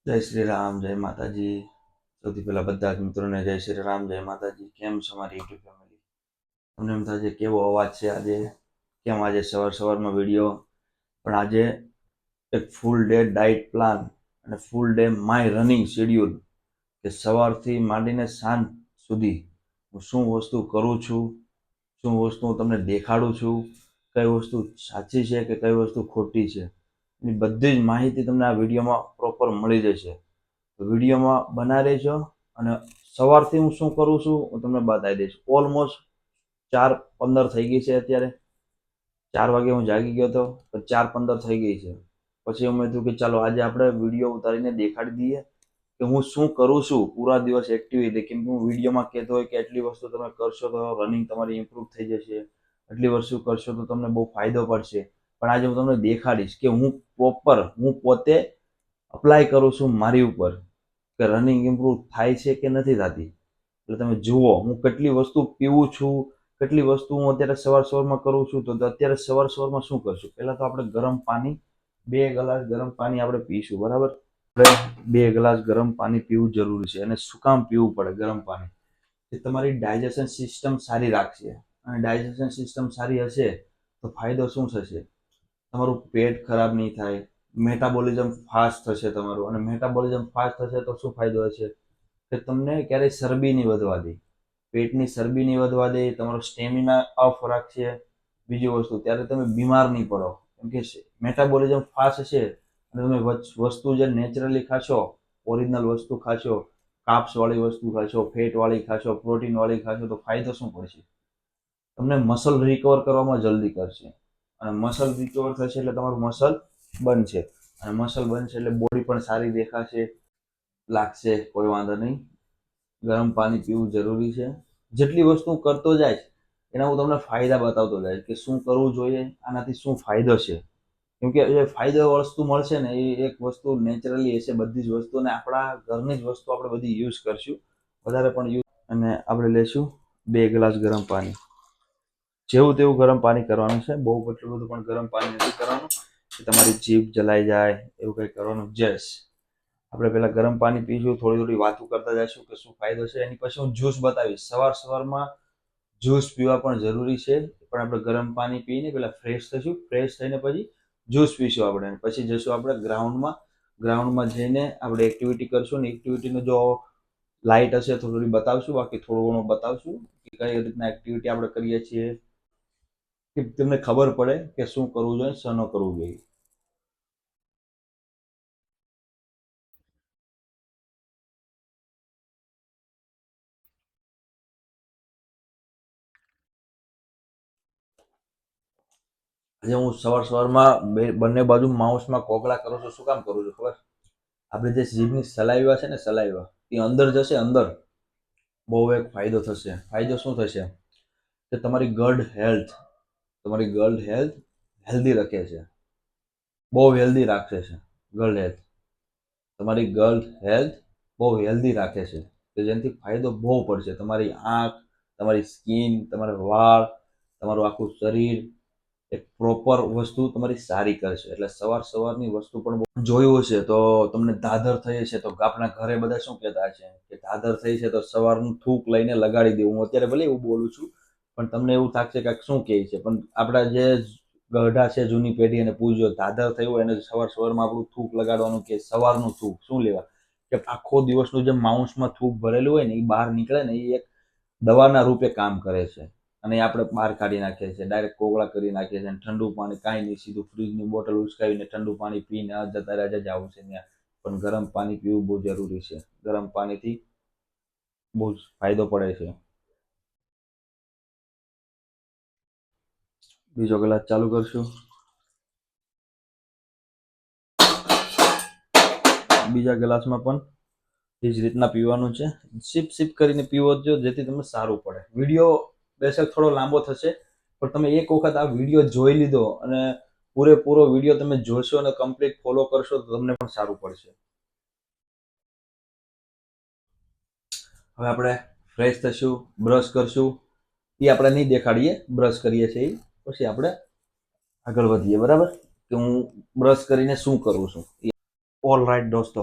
જય શ્રી રામ, જય માતાજી. સૌથી પહેલા બધા જ મિત્રોને જય શ્રી રામ, જય માતાજી. કેમ છો મારી યુટ્યુબ ફેમિલી? તમને એમ થશે કેવો અવાજ છે આજે, કેમ આજે સવારમાં વિડીયો? પણ આજે એક ફૂલ ડે ડાયટ પ્લાન અને full day my running schedule, કે સવારથી માંડીને સાંજ સુધી હું શું વસ્તુ કરું છું, શું વસ્તુ હું તમને દેખાડું છું, કઈ વસ્તુ સાચી છે કે કઈ વસ્તુ ખોટી છે, એની બધી જ માહિતી તમને આ વિડીયોમાં પ્રોપર મળી જશે. તો વિડીયોમાં બના રહેજો. અને સવારથી હું શું કરું છું હું તમને બતાવી દઈશ. ઓલમોસ્ટ 4:15 થઈ ગઈ છે અત્યારે. 4 વાગે હું જાગી ગયો હતો, તો 4:15 થઈ ગઈ છે. પછી મેં કીધું કે ચાલો આજે આપણે વિડીયો ઉતારીને દેખાડી દઈએ કે હું શું કરું છું પૂરા દિવસ એક્ટિવિટી. કેમ કે હું વિડીયોમાં કહેતો હોય કે એટલી વસ્તુ તમે કરશો તો રનિંગ તમારી ઇમ્પ્રૂવ થઈ જશે, એટલી વસ્તુ કરશો તો તમને બહુ ફાયદો પડશે. પણ આજે હું તમને દેખાડીશ કે હું પોતે અપ્લાય કરું છું મારી ઉપર, કે રનિંગ ઇમ્પ્રૂવ થાય છે કે નથી થતી. એટલે તમે જુઓ હું કેટલી વસ્તુ પીવું છું, કેટલી વસ્તુ હું અત્યારે સવારમાં કરું છું. તો અત્યારે સવારમાં શું કરશું? પહેલા તો આપણે ગરમ પાણી, 2 ગ્લાસ ગરમ પાણી આપણે પીશું, બરાબર? આપણે 2 ગ્લાસ ગરમ પાણી પીવું જરૂરી છે. અને શું કામ પીવું પડે ગરમ પાણી? એ તમારી ડાયજેશન સિસ્ટમ સારી રાખશે. અને ડાયજેશન સિસ્ટમ સારી હશે તો ફાયદો શું થશે? તમારું પેટ ખરાબ નહીં થાય, મેટાબોલિઝમ ફાસ્ટ થશે તમારું. અને મેટાબોલિઝમ ફાસ્ટ થશે તો શું ફાયદો હશે? કે તમને ક્યારેય ચરબી નહીં વધવા દે, પેટની ચરબી નહીં વધવા દે, તમારો સ્ટેમિના અપ રાખશે. બીજી વસ્તુ, ત્યારે તમે બીમાર નહીં પડો. કેમ કે મેટાબોલિઝમ ફાસ્ટ છે અને તમે વસ્તુ જે નેચરલી ખાશો, ઓરિજિનલ વસ્તુ ખાશો, કાપ્સ વાળી વસ્તુ ખાશો, ફેટ વાળી ખાશો, પ્રોટીન વાળી ખાશો, તો ફાયદો શું પડશે? તમને મસલ રિકવર કરવામાં જલ્દી કરશે. અને મસલ રિકવર થશે એટલે તમારું મસલ બનશે. અને મસલ બનશે એટલે બોડી પણ સારી દેખાશે, લાગશે. કોઈ વાંધો નહીં. ગરમ પાણી પીવું જરૂરી છે. જેટલી વસ્તુ કરતો જાય એના હું તમને ફાયદા બતાવતો જાય કે શું કરવું જોઈએ, આનાથી શું ફાયદો છે. કેમ કે જે ફાયદો વસ્તુ મળશે ને એ એક વસ્તુ નેચરલી હશે. બધી જ વસ્તુ, અને આપણા ઘરની જ વસ્તુ આપણે બધી યુઝ કરશું, વધારે પણ યુઝ. અને આપણે લેશું 2 ગ્લાસ ગરમ પાણી. જેવું તેવું ગરમ પાણી કરવાનું છે, બહુ એટલું બધું પણ ગરમ પાણી નથી કરવાનું કે તમારી જીભ જલાઈ જાય, એવું કંઈ કરવાનું. આપણે પહેલા ગરમ પાણી પીશું, થોડી વાતો કરતા જઈશું કે શું ફાયદો છે. એની પછી હું જ્યુસ બતાવીશ. સવારમાં જ્યુસ પીવા પણ જરૂરી છે. પણ આપણે ગરમ પાણી પીને પહેલા ફ્રેશ થઈશું, ફ્રેશ થઈને પછી જ્યુસ પીશું આપણે. પછી જશું આપણે ગ્રાઉન્ડમાં જઈને આપણે એક્ટિવિટી કરશું. ને એક્ટિવિટીનો જો લાઇટ હશે તો થોડી બતાવશું, બાકી થોડું ઘણું બતાવશું કે કઈ રીતના એક્ટિવિટી આપણે કરીએ છીએ, કે તમને ખબર પડે કે શું કરવું જોઈએ, શું ન કરવું જોઈએ. આજે હું સવારમાં બંને બાજુ માઉસમાં કોગળા કરું છું. શું કામ કરું છું ખબર? આપણે જે જીભની સલાઈવા છે ને, સલાઈવા એ અંદર જશે. અંદર બહુ એક ફાયદો થશે. ફાયદો શું થશે? કે તમારી ગર્લ હેલ્થ હેલ્ધી રાખે છે, બહુ હેલ્ધી રાખે છે. ગર્લ હેલ્થ તમારી ગર્લ હેલ્થ બહુ હેલ્ધી રાખે છે, કે જેનાથી ફાયદો બહુ પડશે. તમારી આંખ, તમારી સ્કિન, તમારા વાળ, તમારું આખું શરીર એક પ્રોપર વસ્તુ તમારી સારી કરશે. એટલે સવારની વસ્તુ પણ જોયું હશે તો તમને ધાધર થઈ હશે તો આપણા ઘરે બધા શું કહેતા છે કે ધાધર થઈ છે તો સવારનું થૂક લઈને લગાડી દેવું. હું અત્યારે ભલે એવું બોલું છું, પણ તમને એવું થશે કે શું કહે છે. પણ આપણા જે ગઢા છે જૂની પેઢી, અને પૂછજો ધાધર થયું હોય એને સવારમાં આપણું થૂક લગાડવાનું. કે સવારનું થૂક શું લેવા? કે આખો દિવસનું જે માઉસમાં થૂક ભરેલું હોય ને એ બહાર નીકળે ને, એ એક દવાના રૂપે કામ કરે છે. અને એ આપણે બહાર કાઢી નાખીએ છીએ, ડાયરેક્ટ કોગળા કરી નાખીએ છીએ. અને ઠંડુ પાણી કાંઈ નહીં, સીધું ફ્રીજની બોટલ ઉચકાવીને ઠંડુ પાણી પીને જતા રહ્યા જવું છે ત્યાં. પણ ગરમ પાણી પીવું બહુ જરૂરી છે. ગરમ પાણીથી બહુ જ ફાયદો પડે છે. બીજો ગ્લાસ ચાલુ કરશું. બીજા ગ્લાસમાં પણ એ જ રીતના પીવાનું છે. સિપ સિપ કરીને પીવો જો, જેથી તમને સારું પડે. વિડીયો બેશક થોડો લાંબો થશે, પણ તમે એક વખત આ વિડીયો જોઈ લીધો અને પૂરેપૂરો વિડીયો તમે જોશો અને કમ્પ્લીટ ફોલો કરશો તો તમને પણ સારું પડશે. હવે આપણે ફ્રેશ થશું, બ્રશ કરશું. એ આપણે નહીં દેખાડીએ બ્રશ કરીએ છીએ, પછી આપણે આગળ વધીએ, બરાબર? કે હું બ્રશ કરીને શું કરું છું. ઓલ રાઈટ દોસ્તો,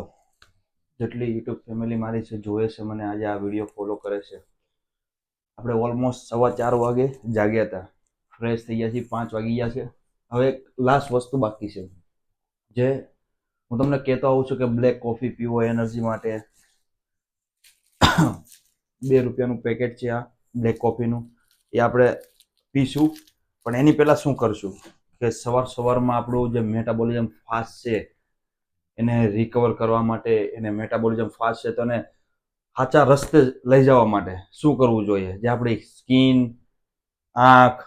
જેટલી યુટ્યુબ ફેમિલી મારી છે, જોવે છે મને, આજે આ વિડીયો ફોલો કરે છે, આપણે ઓલમોસ્ટ 4:15 વાગે જાગ્યા હતા, ફ્રેશ થઈ ગયા છીએ, 5 વાગી ગયા છે. હવે એક લાસ્ટ વસ્તુ બાકી છે, જે હું તમને કહેતો આવું છું કે બ્લેક કોફી પીવો એનર્જી માટે. 2 રૂપિયાનું પેકેટ છે આ બ્લેક કોફીનું, એ આપણે પીશું. પણ એની પહેલા શું કરશું કે સવારમાં આપણું જે મેટાબોલિઝમ ફાસ્ટ છે એને રિકવર કરવા માટે, એને મેટાબોલિઝમ ફાસ્ટ છે તો એને સાચા રસ્તે લઈ જવા માટે શું કરવું જોઈએ? જે આપણી સ્કિન, આંખ,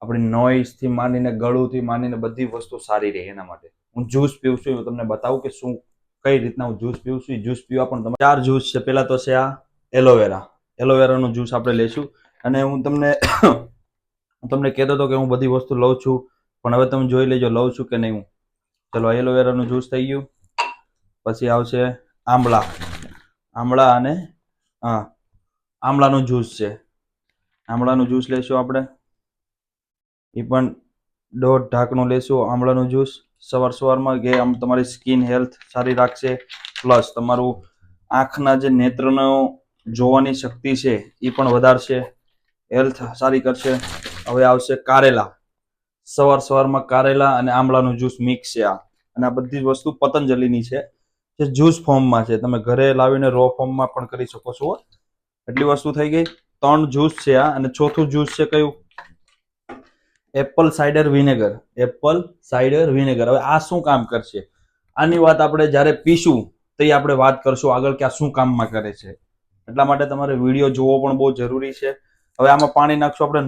આપણી નોઈઝથી માંડીને ગળુંથી માંડીને બધી વસ્તુ સારી રહે એના માટે હું જ્યુસ પીવું છું. તમને બતાવું કે શું કઈ રીતના હું જ્યુસ પીવું છું. જ્યુસ પીવા પણ તમે 4 જ્યુસ છે. પહેલા તો છે આ એલોવેરાનું જ્યુસ આપણે લેશું. અને હું તમને કહેતો હતો કે હું બધી વસ્તુ લઉં છું, પણ હવે તમે જોઈ લેજો લઉં છું કે નહીં હું. ચલો, એલોવેરાનું જ્યુસ થઈ ગયું. પછી આવશે આમળા અને આમળાનું જ્યુસ છે. આમળાનું જ્યુસ લેશું આપણે, એ પણ 1.5 ઢાંકણું લેશું આમળાનું જ્યુસ સવારમાં, કે આમ તમારી સ્કિન હેલ્થ સારી રાખશે, પ્લસ તમારું આંખના જે નેત્રનો જોવાની શક્તિ છે એ પણ વધારશે, હેલ્થ સારી કરશે. હવે આવશે કારેલા. સવારમાં કારેલા અને આમળાનું જ્યુસ મિક્સ છે આ, અને આ બધી વસ્તુ પતંજલિની છે, જે જ્યુસ ફોર્મમાં છે. તમે ઘરે લાવીને રો ફોર્મમાં પણ કરી શકો છો. એટલી વસ્તુ થઈ ગઈ. 3 જ્યુસ છે આ. અને ચોથું જ્યુસ છે કયું? Apple cider vinegar. હવે આ શું કામ કરશે આની વાત આપણે જ્યારે પીશું તો આપણે વાત કરશું આગળ કે આ શું કામમાં કરે છે. એટલા માટે તમારે વિડીયો જોવો પણ બહુ જરૂરી છે. હવે આમાં પાણી નાખશું આપણે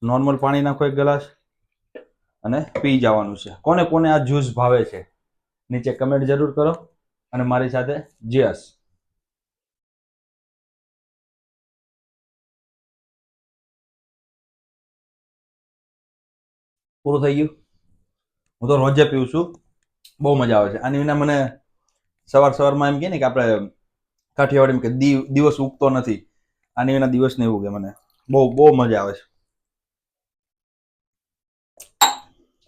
નોર્મલ પાણી નાખો 1 ગ્લાસ અને પી જવાનું છે. કોને કોને આ જ્યુસ ભાવે છે નીચે કમેન્ટ જરૂર કરો, અને મારી સાથે યસ. પૂરું થઈ ગયું. હું તો રોજે પીવું છું, બહુ મજા આવે છે આની વિના. મને સવારમાં એમ કે ને કે આપણે કાઠિયાવાડી કે દિવસ ઉગતો નથી, આની વિના દિવસ નહીં ઉગે. મને બહુ મજા આવે છે.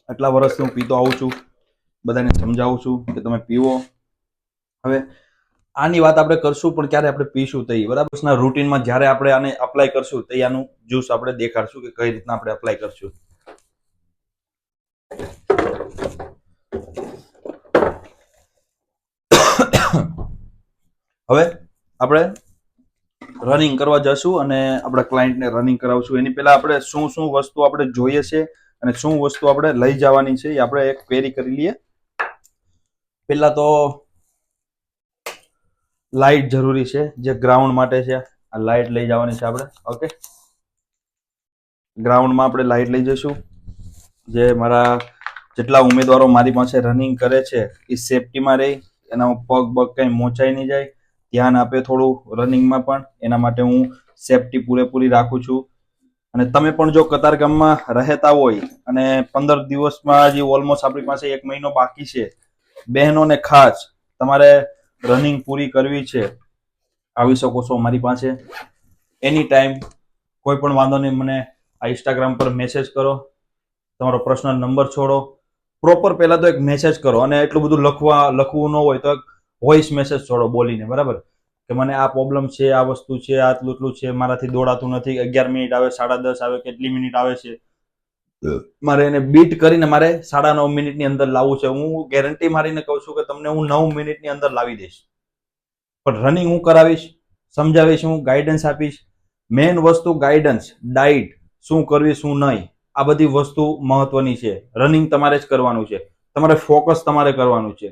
આટલા વર્ષથી હું પીતો આવું છું, બધાને સમજાવું છું કે તમે પીવો. હવે આની વાત આપણે કરશું, પણ ક્યારે આપણે પીશું તો બરાબર રૂટીનમાં જ્યારે આપણે આને અપ્લાય કરશું તો આનું જ્યુસ આપણે દેખાડશું કે કઈ રીતના આપણે અપ્લાય કરશું. હવે આપણે રનિંગ કરવા જશું અને આપણા ક્લાયન્ટને રનિંગ કરાવશું. એની પહેલા આપણે શું વસ્તુ આપણે જોઈએ છે અને શું વસ્તુ આપણે લઈ જવાની છે એ આપણે એક ક્વેરી કરી લઈએ. પહેલા તો લાઇટ જરૂરી છે, જે ગ્રાઉન્ડ માટે છે. આ લાઇટ લઈ જવાની છે આપણે. ઓકે, ગ્રાઉન્ડમાં આપણે લાઇટ લઈ જઈશું. જે મારા જેટલા ઉમેદવારો મારી પાસે રનિંગ કરે છે એ સેફટીમાં રહે, એના પગ કંઈ મોચાઈ નહીં જાય, ધ્યાન આપે થોડું રનિંગમાં પણ. એના માટે હું સેફટી પૂરેપૂરી રાખું છું. અને તમે પણ જો કતારગામમાં રહેતા હોય અને 15 દિવસમાં જે ઓલમોસ્ટ આપણી પાસે 1 મહિનો બાકી છે, બહેનોને ખાસ તમારે રનિંગ પૂરી કરવી છે, આવી શકો છો મારી પાસે એની ટાઈમ. કોઈ પણ વાંધો નહીં, મને આ ઇન્સ્ટાગ્રામ પર મેસેજ કરો, તમારો પર્સનલ નંબર છોડો. પ્રોપર પહેલા તો એક મેસેજ કરો, અને એટલું બધું લખવું ન હોય તો એક વોઇસ મેસેજ છોડો બોલીને, બરાબર? કે મને આ પ્રોબ્લેમ છે, આ વસ્તુ છે, આટલું છે, મારાથી દોડાતું નથી, 11 મિનિટ આવે, 10:30 આવે, કેટલી મિનિટ આવે છે, મારે એને બીટ કરીને મારે 9.5 મિનિટની અંદર લાવવું છે. હું ગેરંટી મારીને કહું છું કે તમને હું 9 મિનિટની અંદર લાવી દઈશ. પણ રનિંગ હું કરાવીશ, સમજાવીશ, હું ગાઈડન્સ આપીશ. મેઇન વસ્તુ ગાઈડન્સ, ડાઈટ, શું કરવી શું નહીં, આ બધી વસ્તુ મહત્વની છે. રનિંગ તમારે જ કરવાનું છે, તમારે ફોકસ તમારે કરવાનું છે.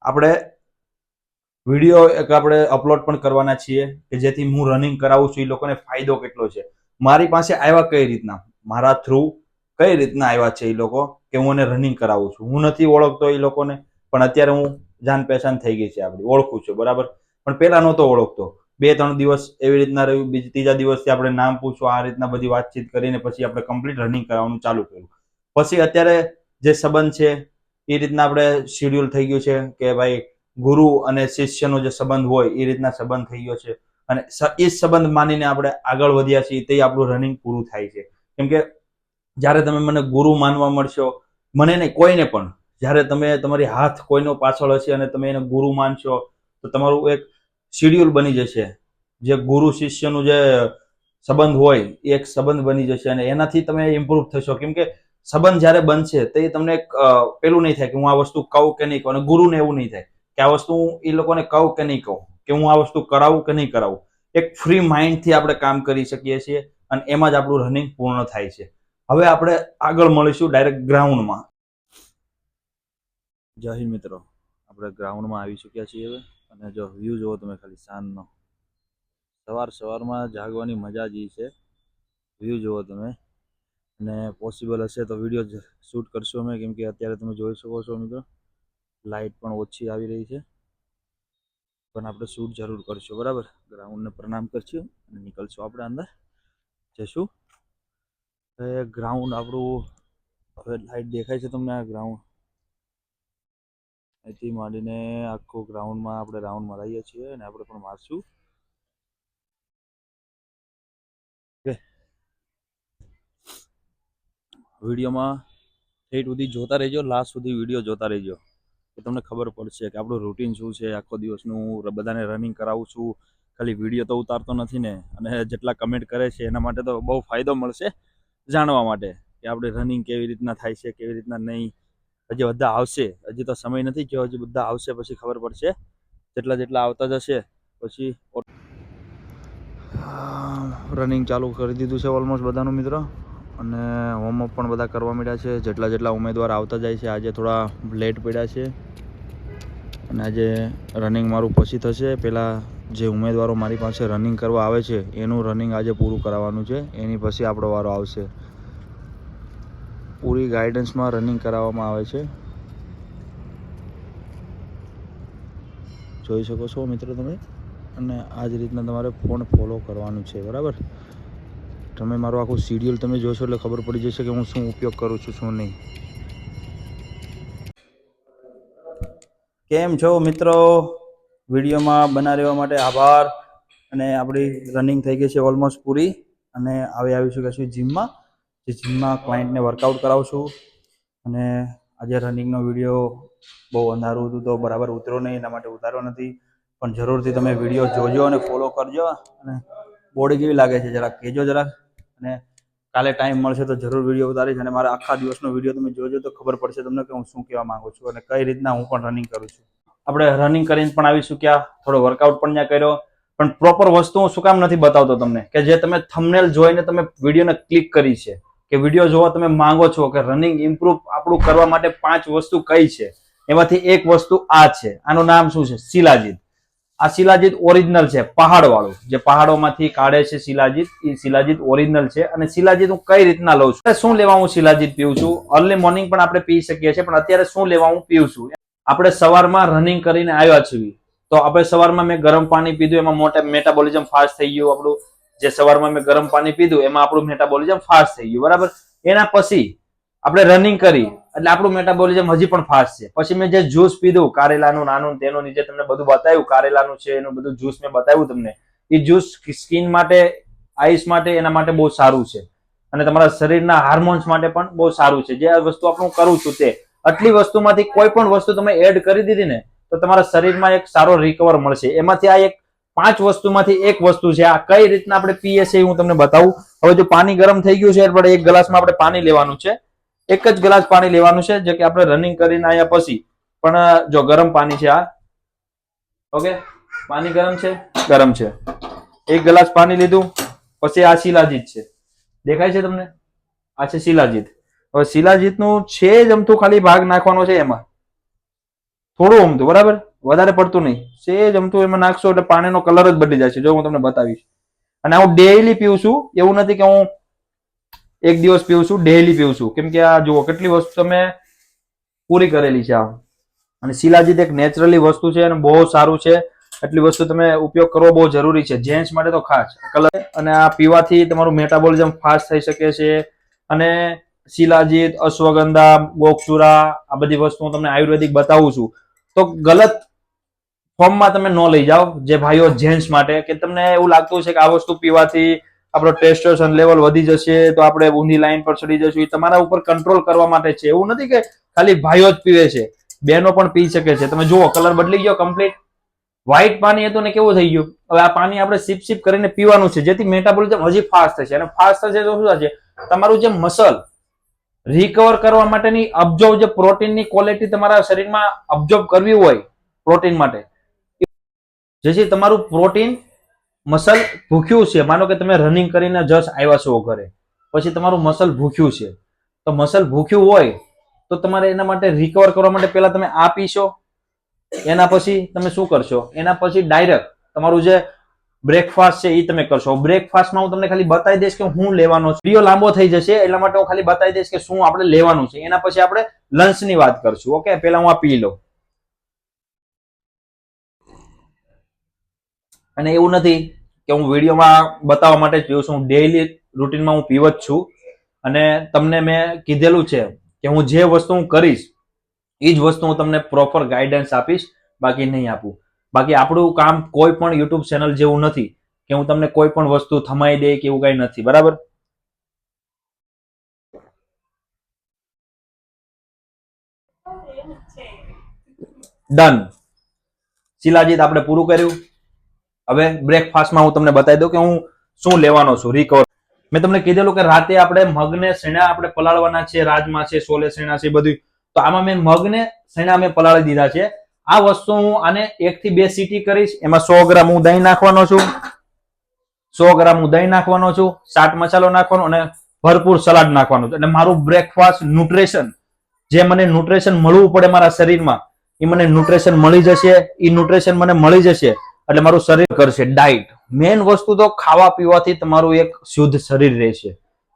આપણે વિડીયો એક આપણે અપલોડ પણ કરવાના છીએ કે જેથી હું રનિંગ કરાવું છું એ લોકોને ફાયદો કેટલો છે. મારી પાસે આવ્યા કઈ રીતના, મારા થ્રુ કઈ રીતના આવ્યા છે એ લોકો, કે હું એને રનિંગ કરાવું છું. હું નથી ઓળખતો એ લોકોને, પણ અત્યારે હું જાન પહેચાન થઈ ગઈ છે આપણી, ઓળખું છું, બરાબર? પણ પહેલા નહોતો ઓળખતો. 2-3 દિવસ એવી રીતના રહ્યું, ત્રીજા દિવસથી આપણે નામ પૂછવું, આ રીતના બધી વાતચીત કરીને પછી આપણે કમ્પ્લીટ રનિંગ કરાવવાનું ચાલુ કર્યું. પછી અત્યારે જે સંબંધ છે એ રીતના આપણે શેડ્યુલ થઈ ગયું છે કે ભાઈ ગુરુ અને શિષ્યનો જે સંબંધ હોય એ રીતના સંબંધ થઈ ગયો છે. અને એ સંબંધ માનીને આપણે આગળ વધ્યા છીએ, તે આપણું રનિંગ પૂરું થાય છે. કેમ કે જ્યારે તમે મને ગુરુ માનવા મળશો, મને નહીં, કોઈને પણ, જ્યારે તમે તમારી હાથ કોઈનો પાછળ હશે અને તમે એને ગુરુ માનશો તો તમારું એક શિડ્યુલ બની જશે. જે ગુરુ શિષ્યનું જે સંબંધ હોય એ એક સંબંધ બની જશે અને એનાથી તમે ઇમ્પ્રુવ થશો. કેમ કે સંબંધ જ્યારે બનશે તો એ તમને પેલું નહીં થાય કે હું આ વસ્તુ કહું કે નહીં કહું. અને ગુરુને એવું નહીં થાય કે આ વસ્તુ એ લોકોને કહું કે નહીં કહું, કે હું આ વસ્તુ કરાવું કે નહીં કરાવું. એક ફ્રી માઇન્ડથી આપણે કામ કરી શકીએ છીએ અને એમાં જ આપણું રનિંગ પૂર્ણ થાય છે. હવે આપણે આગળ મળીશું ડાયરેક્ટ ગ્રાઉન્ડમાં. જય હિન્દ મિત્રો, આપણે ગ્રાઉન્ડમાં આવી ચૂક્યા છીએ હવે. અને જો વ્યૂ જુઓ તમે ખાલી સાંજનો, સવારમાં જાગવાની મજા જ છે. વ્યૂ જુઓ તમે. અને પોસિબલ હશે તો વિડીયો શૂટ કરશું અમે, કેમ કે અત્યારે તમે જોઈ શકો છો મિત્રો લાઇટ પણ ઓછી આવી રહી છે, પણ આપણે શૂટ જરૂર કરશું. બરાબર, ગ્રાઉન્ડને પ્રણામ કરશું અને નીકળશું આપણે અંદર જશું. હવે ગ્રાઉન્ડ આપણું, હવે લાઇટ દેખાય છે તમને? આ ગ્રાઉન્ડ અહીંથી માંડીને આખું ગ્રાઉન્ડમાં આપણે રાઉન્ડ મરાવીએ છીએ અને આપણે પણ મારશું. ઓકે, વિડીયોમાં ઠેઠ સુધી જોતા રહેજો, લાસ્ટ સુધી વિડીયો જોતા રહેજો, તો તમને ખબર પડશે કે આપણું રૂટીન શું છે આખો દિવસનું. બધાને રનિંગ કરાવું છું, ખાલી વિડીયો તો ઉતારતો નથી ને. અને જેટલા કમેન્ટ કરે છે એના માટે તો બહુ ફાયદો મળશે જાણવા માટે કે આપણે રનિંગ કેવી રીતના થાય છે, કેવી રીતના નહીં. હજી બધા આવશે, હજી તો સમય નથી ગયો, હજી બધા આવશે પછી ખબર પડશે. જેટલા આવતા જશે પછી રનિંગ ચાલુ કરી દીધું છે ઓલમોસ્ટ બધાનું મિત્રો. અને વોર્મઅપ પણ બધા કરવા માંડ્યા છે. જેટલા ઉમેદવાર આવતા જાય છે. આજે થોડા લેટ પડ્યા છે અને આજે રનિંગ મારું પછી થશે. પહેલાં જે ઉમેદવારો મારી પાસે રનિંગ કરવા આવે છે એનું રનિંગ આજે પૂરું કરાવવાનું છે, એની પછી આપણો વારો આવશે. પૂરી ગાઈડન્સમાં રનિંગ કરાવવામાં આવે છે, જોઈ શકો છો મિત્રો તમે. અને આ જ રીતના તમારે ફોન ફોલો કરવાનું છે. બરાબર, તમે મારું આખું શિડ્યુલ તમે જોશો એટલે ખબર પડી જશે કે હું શું ઉપયોગ કરું છું, શું નહીં. કેમ છો મિત્રો? વિડીયોમાં બના રહેવા માટે આભાર. અને આપણી રનિંગ થઈ ગઈ છે ઓલમોસ્ટ પૂરી. અને હવે આવી શકે છે જીમમાં. જે જીમમાં ક્લાયન્ટને વર્કઆઉટ કરાવશું. અને આજે રનિંગનો વિડીયો બહુ અંધારું હતું તો બરાબર ઉતર્યો નહીં, એના માટે ઉતાર્યો નથી. પણ જરૂરથી તમે વિડીયો જોજો અને ફોલો કરજો. અને બોડી કેવી લાગે છે જરાક કહેજો જરાક. અને કાલે ટાઈમ મળશે તો જરૂર વિડીયો ઉતારીશ. અને મારા આખા દિવસનો વિડીયો તમે જોજો તો ખબર પડશે તમને કે હું શું કહેવા માંગુ છું અને કઈ રીતના હું પણ રનિંગ કરું છું. આપણે રનિંગ કરીને પણ આવી ચૂક્યા, થોડો વર્કઆઉટ પણ ત્યાં કર્યો. પણ પ્રોપર વસ્તુ હું શું કામ નથી બતાવતો તમને, કે જે તમે થંબનેલ જોઈને તમે વિડીયોને ક્લિક કરી છે, કે વિડીયો જોવા તમે માંગો છો કે રનિંગ ઇમ્પ્રુવ આપણું કરવા માટે 5 વસ્તુ કઈ છે, એમાંથી એક વસ્તુ આ છે. આનું નામ શું છે? શિલાજીત. આ શિલાજીત ઓરિજિનલ છે, પહાડ વાળું, જે પહાડોમાંથી કાઢે છે શિલાજીત. એ શિલાજીત ઓરિજિનલ છે. અને શિલાજીત હું કઈ રીતના લઉં છું, શું લેવા હું શિલાજીત પીવું છું? અર્લી મોર્નિંગ પણ આપણે પી શકીએ છીએ, પણ અત્યારે શું લેવા હું પીવું છું? આપણે સવારમાં રનિંગ કરીને આવ્યા છીએ તો આપણે સવારમાં મેં ગરમ પાણી પીધું, એમાં મેટાબોલિઝમ ફાસ્ટ થઈ ગયું આપણું. જે સવારમાં મેં ગરમ પાણી પીધું એમાં આપણું મેટાબોલિઝમ ફાસ્ટ થઈ ગયું. બરાબર, એના પછી આપણે રનિંગ કરી એટલે આપણું મેટાબોલિઝમ હજી પણ ફાસ્ટ છે. પછી મેં જે જ્યુસ પીધું, કારેલાનું, નાનું, તેનું, નીચે તમને બધું બતાવ્યું, કારેલાનું છે એનું બધું જ્યુસ મેં બતાવ્યું તમને. એ જ્યુસ સ્કિન માટે, આઈસ માટે, એના માટે બહુ સારું છે. અને તમારા શરીરના હાર્મોન્સ માટે પણ બહુ સારું છે. જે વસ્તુ આપણું કરું છું તે આટલી વસ્તુમાંથી કોઈ પણ વસ્તુ તમે એડ કરી દીધી ને તો તમારા શરીરમાં એક સારો રિકવર મળશે. એમાંથી આ એક 5 વસ્તુમાંથી એક વસ્તુ છે. આ કઈ રીતના આપણે પીએ છીએ હું તમને બતાવું. હવે જો પાણી ગરમ થઈ ગયું છે એટલે એક ગ્લાસમાં આપણે પાણી લેવાનું છે. એક જ ગ્લાસ પાણી લેવાનું છે, જે કે આપણે રનિંગ કરીને આવ્યા પછી. પણ જો ગરમ પાણી છે આ, ઓકે, પાણી ગરમ છે, ગરમ છે. એક ગ્લાસ પાણી લીધું. પછી આ શિલાજીત છે, દેખાય છે તમને? આ છે શિલાજીત. હવે શિલાજીતનું છે જ અમથું ખાલી ભાગ નાખવાનો છે એમાં, થોડું અમથું, બરાબર, વધારે પડતું નહીં. છે જ અમથું એમાં નાખશો એટલે પાણીનો કલર જ બદલી જાય છે. જો હું તમને બતાવીશ. અને હું ડેઈલી પીવું છું, એવું નથી કે હું એક દિવસ પીવું છું, ડેઈલી પીવું છું. કેમ કે આ જુઓ કેટલી વસ્તુ તમે પૂરી કરેલી છે આ. અને શિલાજીત એક નેચરલી વસ્તુ છે અને બહુ સારું છે. એટલી વસ્તુ તમે ઉપયોગ કરવો બહુ જરૂરી છે, જેન્ટ્સ માટે તો ખાસ. કલર અને આ પીવાથી તમારું મેટાબોલિઝમ ફાસ્ટ થઈ શકે છે. અને શિલાજીત, અશ્વગંધા, ગોકચુરા, આ બધી વસ્તુ હું તમને આયુર્વેદિક બતાવું છું. તો ગલત ફોર્મમાં તમે ન લઈ જાઓ, જે ભાઈઓ જેન્ટ્સ માટે, કે તમને એવું લાગતું છે કે આ વસ્તુ પીવાથી આપણો ટેસ્ટોસ્ટેરોન લેવલ વધી જશે તો આપણે ઊંધી લાઈન પર ચડી જશું. એ તમારા ઉપર કંટ્રોલ કરવા માટે છે. એવું નથી કે ખાલી ભાઈઓ જ પીવે છે, બહેનો પણ પી શકે છે. તમે જુઓ કલર બદલી ગયો કમ્પ્લીટ. વ્હાઈટ પાણી હતું ને કેવું થઈ ગયું. હવે આ પાણી આપણે સિપ સિપ કરીને પીવાનું છે, જેથી મેટાબોલિઝમ હજી ફાસ્ટ થશે. અને ફાસ્ટ થશે તો શું થશે, તમારું જે મસલ રિકવર કરવા માટેની અબ્ઝોર્વ જે પ્રોટીનની ક્વોલિટી તમારા શરીરમાં અબ્ઝોર્વ કરવી હોય પ્રોટીન માટે, જેથી તમારું પ્રોટીન મસલ ભૂખ્યું છે. માનો કે તમે રનિંગ કરીને જસ્ટ આવ્યા છો ઘરે, પછી તમારું મસલ ભૂખ્યું છે, તો મસલ ભૂખ્યું હોય તો તમારે એના માટે રિકવર કરવા માટે પહેલા તમે આ પીશો. એના પછી તમે શું કરશો, એના પછી ડાયરેક્ટ તમારું જે બ્રેકફાસ્ટ છે એ તમે કરશો. બ્રેકફાસ્ટમાં હું તમને ખાલી બતાવી દઈશ કે હું લેવાનો છું. વિડીયો લાંબો થઈ જશે એટલા માટે હું ખાલી બતાવી દઈશ કે શું આપણે લેવાનું છે. એના પછી આપણે લંચની વાત કરશું. ઓકે, પહેલા હું આ પી લઉં. અને એવું નથી કે હું વિડીયોમાં બતાવવા માટે જ પીવું છું, હું ડેઈલી રૂટીનમાં હું પીવ જ છું. અને તમને મેં કીધેલું છે કે હું જે વસ્તુ હું કરીશ એ જ વસ્તુ હું તમને પ્રોપર ગાઈડન્સ આપીશ, બાકી નહીં આપું. બાકી આપણું કામ કોઈ પણ યુટ્યુબ ચેનલ જેવું નથી કે હું તમને કોઈ પણ વસ્તુ થમાઈ દે કે એવું કઈ નથી, બરાબર? ડન. શિલાજીત આપણે પૂરું કર્યું. હવે બ્રેકફાસ્ટમાં હું તમને બતાવી દઉં કે હું શું લેવાનો છું રિકવર. મેં તમને કીધેલું કે રાતે આપણે મગને શેણા આપણે પલાળવાના છે, રાજમા છે, સોલે શેણા છે, બધું. તો આમાં મેં મગને શેણા મેં પલાળી દીધા છે. આ વસ્તુ હું આને 1 થી 2 સીટી કરીશ. એમાં 100 ગ્રામ હું દહીં નાખવાનો છું, 100 ગ્રામ હું દહીં નાખવાનો છું, ચાટ મસાલો નાખવાનો અને ભરપૂર સલાડ નાખવાનું છે. એટલે મારું બ્રેકફાસ્ટ ન્યુટ્રિશન, જે મને ન્યુટ્રિશન મળવું પડે મારા શરીરમાં, એ મને ન્યુટ્રિશન મળી જશે. એ ન્યુટ્રિશન મને મળી જશે એટલે મારું શરીર કરશે ડાયટ. મેઇન વસ્તુ તો ખાવા પીવાથી તમારું એક શુદ્ધ શરીર રહેશે,